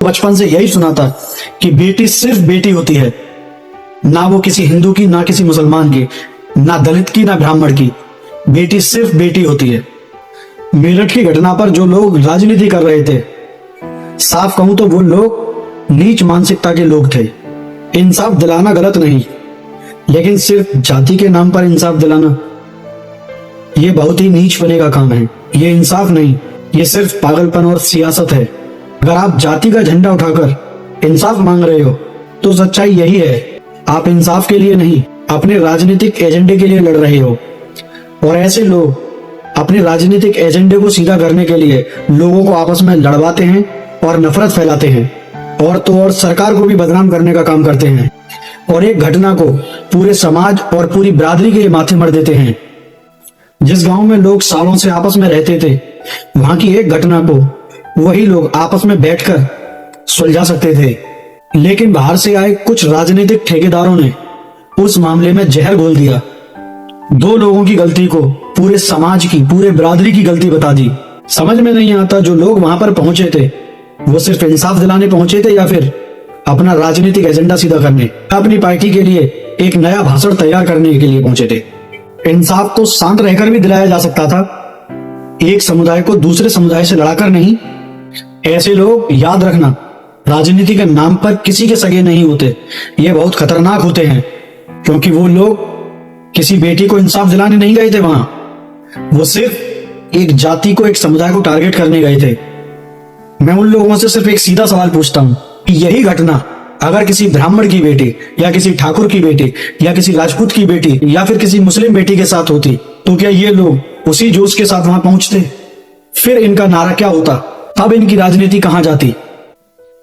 बचपन से यही सुना था कि बेटी सिर्फ बेटी होती है, ना वो किसी हिंदू की, ना किसी मुसलमान की, ना दलित की, ना ब्राह्मण की। बेटी सिर्फ बेटी होती है। मेरठ की घटना पर जो लोग राजनीति कर रहे थे, साफ कहूं तो वो लोग नीच मानसिकता के लोग थे। इंसाफ दिलाना गलत नहीं, लेकिन सिर्फ जाति के नाम पर इंसाफ दिलाना ये बहुत ही नीच बने का काम है। ये इंसाफ नहीं, ये सिर्फ पागलपन और सियासत है। अगर आप जाति का झंडा उठाकर इंसाफ मांग रहे हो तो सच्चाई यही है, आप इंसाफ के लिए नहीं, अपने राजनीतिक एजेंडे के लिए लड़ रहे हो। और ऐसे लोग अपने राजनीतिक एजेंडे को सीधा करने के लिए लोगों को आपस में लड़वाते हैं और नफरत फैलाते हैं, और तो और सरकार को भी बदनाम करने का काम करते हैं, और एक घटना को पूरे समाज और पूरी बिरादरी के माथे मर देते हैं। जिस गांव में लोग सालों से आपस में रहते थे, वहां की एक घटना को वही लोग आपस में बैठकर सुलझा सकते थे, लेकिन बाहर से आए कुछ राजनीतिक ठेकेदारों ने उस मामले में जहर घोल दिया। दो लोगों की गलती को पूरे समाज की, पूरे बिरादरी की गलती बता दी। समझ में नहीं आता जो लोग वहां पर पहुंचे थे वो सिर्फ इंसाफ दिलाने पहुंचे थे या फिर अपना राजनीतिक एजेंडा सीधा करने, अपनी पार्टी के लिए एक नया भाषण तैयार करने के लिए पहुंचे थे। इंसाफ तो शांत रहकर भी दिलाया जा सकता था, एक समुदाय को दूसरे समुदाय से लड़ाकर नहीं। ऐसे लोग, याद रखना, राजनीति के नाम पर किसी के सगे नहीं होते। ये बहुत खतरनाक होते हैं, क्योंकि वो लोग किसी बेटी को इंसाफ दिलाने नहीं गए थे वहां, वो सिर्फ एक जाति को, एक समुदाय को टारगेट करने गए थे। मैं उन लोगों से सिर्फ एक सीधा सवाल पूछता हूं कि यही घटना अगर किसी ब्राह्मण की बेटी या किसी ठाकुर की बेटी या किसी राजपूत की बेटी या फिर किसी मुस्लिम बेटी के साथ होती तो क्या ये लोग उसी जोश के साथ वहां पहुंचते? फिर इनका नारा क्या होता? तब इनकी राजनीति कहां जाती?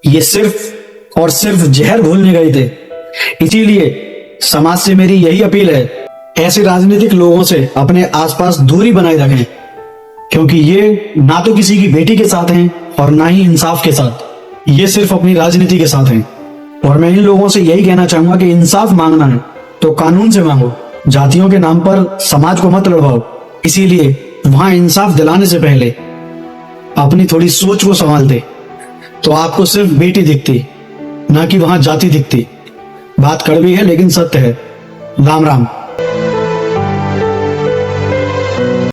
ये सिर्फ और सिर्फ जहर घोलने गए थे। इसीलिए समाज से मेरी यही अपील है, ऐसे राजनीतिक लोगों से अपने आसपास दूरी बनाए रखें, क्योंकि ये ना तो किसी की बेटी के साथ हैं और ना ही इंसाफ के साथ, ये सिर्फ अपनी राजनीति के साथ हैं। और मैं इन लोगों से यही कहना चाहूंगा कि इंसाफ मांगना है तो कानून से मांगो, जातियों के नाम पर समाज को मत लड़वाओ। इसीलिए वहां इंसाफ दिलाने से पहले अपनी थोड़ी सोच को संभालते तो आपको सिर्फ बेटी दिखती, ना कि वहां जाति दिखती। बात कड़वी है लेकिन सत्य है। राम राम।